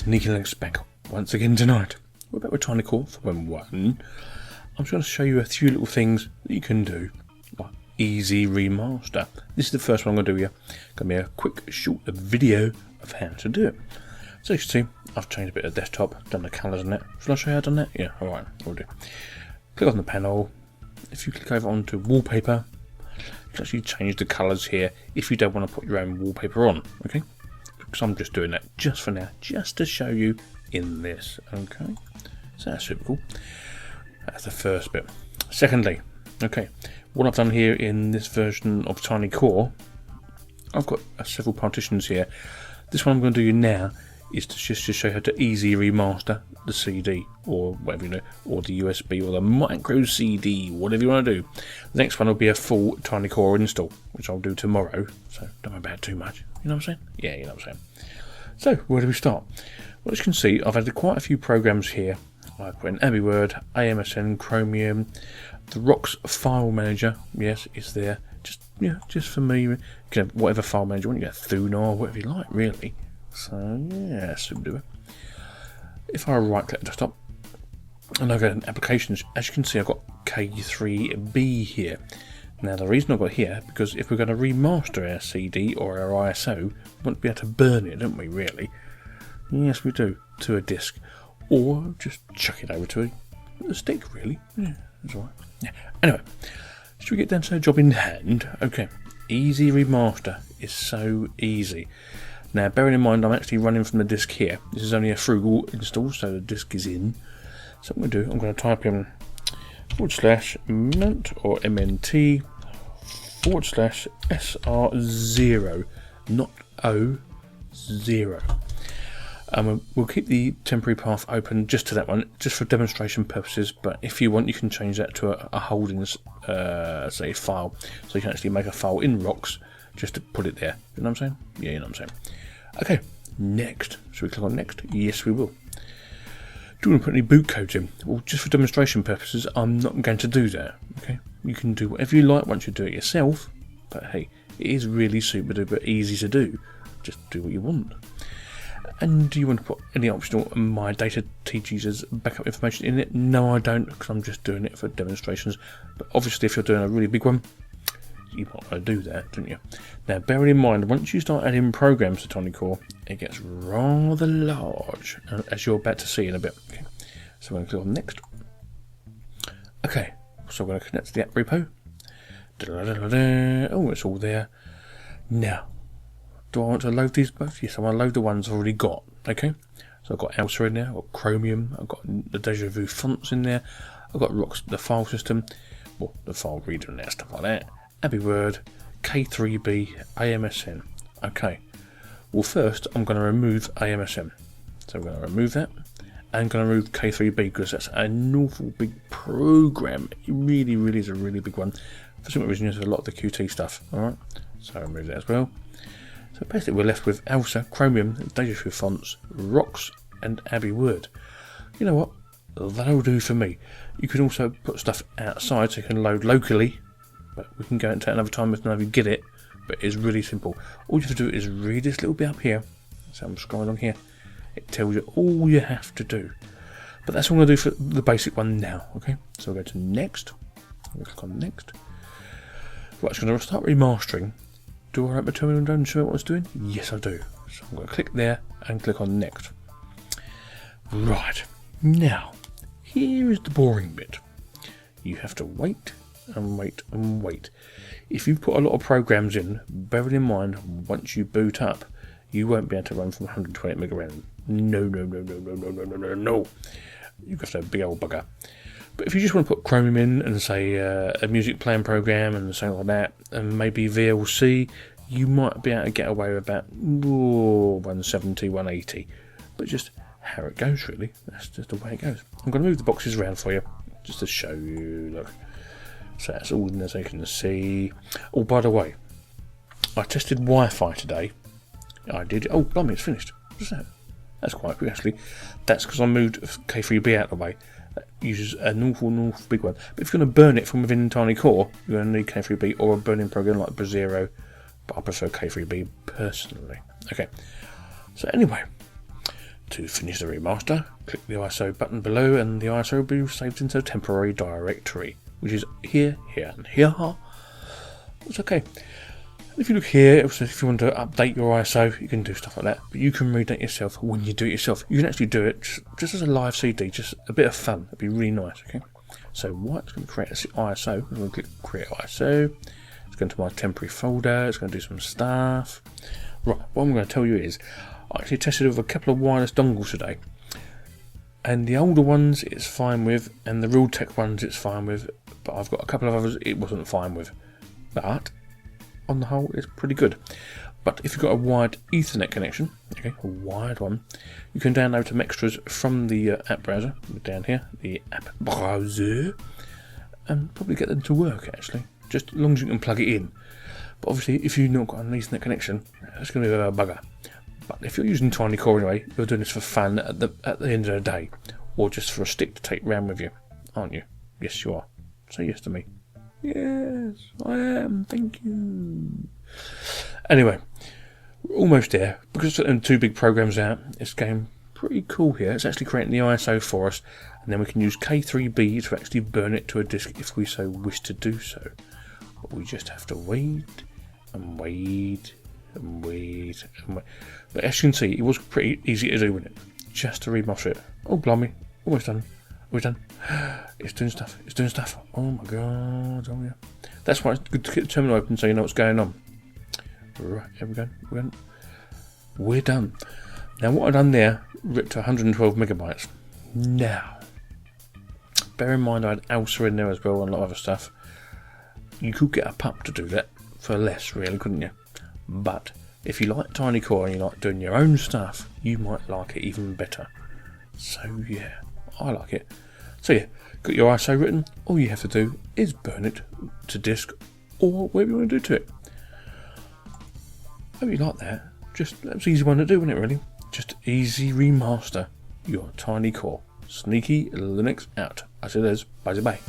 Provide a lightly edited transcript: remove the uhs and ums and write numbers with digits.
sneekylinux back once again tonight. We're back with Tiny Core 4.1. I'm just going to show you a few little things that you can do. Like easy remaster. This is the first one I'm going to do here. Going to be a quick short video of how to do it. So you can see I've changed a bit of the desktop, done the colours on it. Shall I show you how I've done that? Yeah, alright, we'll do. Click on the panel. If you click over onto wallpaper, you can actually change the colours here if you don't want to put your own wallpaper on. Okay? Because I'm just doing that just for now, just to show you in this. Okay, so that's super cool. That's the first bit. Secondly, okay, what I've done here in this version of Tiny Core, I've got several partitions here. This one I'm going to do now is to just show you how to easy remaster the CD or whatever you know, or the USB or the micro CD, whatever you want to do. The next one will be a full Tiny Core install, which I'll do tomorrow, so don't worry about it too much. You know what I'm saying? Yeah, you know what I'm saying. So, where do we start? Well, as you can see, I've added quite a few programs here. I put in AbiWord, AMSN, Chromium, the ROX file manager. Yes, it's there. Just just for me. You can have whatever file manager you want. You get Thunar, whatever you like, really. So yeah, super duper. If I right click the desktop and I go to applications, as you can see, I've got K3B here. Now the reason I've got here, because if we're going to remaster our CD or our ISO, we want to be able to burn it, don't we, really? Yes, we do, to a disk. Or just chuck it over to a stick, really. Yeah, that's alright. Yeah. Anyway, should we get down to the job in hand? Okay, easy remaster is so easy. Now, bearing in mind I'm actually running from the disk here. This is only a frugal install, so the disk is in. So what I'm going to do, I'm going to type in /ment or MNT /SR0, not O0. We'll keep the temporary path open just to that one, just for demonstration purposes, but if you want you can change that to a holdings say file, so you can actually make a file in ROX just to put it there. You know what I'm saying? Yeah, you know what I'm saying. Okay, next. Should we click on next? Yes, we will. Do you want to put any boot codes in? Well, just for demonstration purposes, I'm not going to do that. Okay, you can do whatever you like once you do it yourself, but hey, it is really super duper easy to do. Just do what you want. And do you want to put any optional my data TGs backup information in it? No, I don't, because I'm just doing it for demonstrations. But obviously, if you're doing a really big one, you might want to do that, don't you? Now, bear in mind, once you start adding programs to Tiny Core, it gets rather large, as you're about to see in a bit. Okay, so I'm going to click on next. Okay, so I'm going to connect to the app repo. Oh, it's all there. Now, do I want to load these both? Yes, I want to load the ones I've already got. Okay, so I've got Elsa in there, I've got Chromium, I've got the Deja Vu fonts in there, I've got ROX, the file system, well, the file reader and that, stuff like that. AbiWord, K3B, AMSN. Okay, well first I'm going to remove AMSN. So I'm going to remove that and I'm going to remove K3B because that's an awful big program. It really is a really big one. For some reason, there's a lot of the Qt stuff. Alright, so I'll remove that as well. So basically we're left with Elsa, Chromium, Deja Vu fonts, ROX and AbiWord. You know what? That'll do for me. You can also put stuff outside so you can load locally. But we can go into that another time if none of you get it. But it's really simple. All you have to do is read this little bit up here. So I'm scrolling on here. It tells you all you have to do. But that's all I'm going to do for the basic one now. Okay, so we'll go to next. We'll click on next. Right, so I'm going to start remastering. Do I write my terminal down and show what I was doing? Yes, I do. So I'm going to click there and click on next. Right, now, here is the boring bit. You have to wait and wait and wait. If you put a lot of programs in, bear in mind, once you boot up, you won't be able to run from 128 meg around. No. You have to have a big old bugger. But if you just want to put Chromium in and say a music playing program and something like that, and maybe VLC, you might be able to get away with about 170, 180. But just how it goes, really. That's just the way it goes. I'm going to move the boxes around for you, just to show you. Look. So that's all in there, so you can see. Oh, by the way, I tested Wi-Fi today. I did. Oh, blimey, it's finished. What's that? That's quite quick, actually. That's because I moved K3B out of the way. That uses an awful big one. But if you're going to burn it from within Tiny Core, you're going to need K3B or a burning program like Brasero. But I prefer K3B personally. Okay. So anyway, To finish the remaster, click the ISO button below and the ISO will be saved into a temporary directory, which is here, here and here. It's okay. If you look here, if you want to update your ISO, you can do stuff like that. But you can read that yourself when you do it yourself. You can actually do it just as a live CD, just a bit of fun. It'd be really nice, okay? So what's going to create this ISO? I'm going to click Create ISO. It's going to my temporary folder. It's going to do some stuff. Right, what I'm going to tell you is, I actually tested with a couple of wireless dongles today. And the older ones it's fine with, and the Realtek ones it's fine with. But I've got a couple of others it wasn't fine with. But on the whole, it's pretty good. But if you've got a wired Ethernet connection, okay, a wired one, you can download some extras from the app browser, down here, the app browser, and probably get them to work actually, just as long as you can plug it in. But obviously, if you've not got an Ethernet connection, it's going to be a bugger. But if you're using TinyCore anyway, you're doing this for fun at the end of the day, or just for a stick to take round with you, aren't you? Yes, you are. Say yes to me. Yes, I am. Thank you. Anyway, we're almost there. Because we're putting 2 big programs out, it's going pretty cool here. It's actually creating the ISO for us, and then we can use K3B to actually burn it to a disk if we so wish to do so. But we just have to wait and wait and wait and wait. But as you can see, it was pretty easy to do with it. Just to remaster it. Oh, blimey. Almost done. We're done. It's doing stuff. It's doing stuff. Oh my god. Oh yeah. That's why it's good to keep the terminal open so you know what's going on. Right, here we go. We're done. Now what I've done there, ripped to 112 megabytes. Now, bear in mind I had ALSA in there as well and a lot of other stuff. You could get a pup to do that for less, really, couldn't you? But if you like TinyCore and you like doing your own stuff, you might like it even better. So yeah, I like it. So yeah, got your ISO written. All you have to do is burn it to disk or whatever you want to do to it. Hope you like that. Just that was an easy one to do, wasn't it? Really, just easy remaster your TinyCore. Sneaky Linux out. I said, "Bye bye."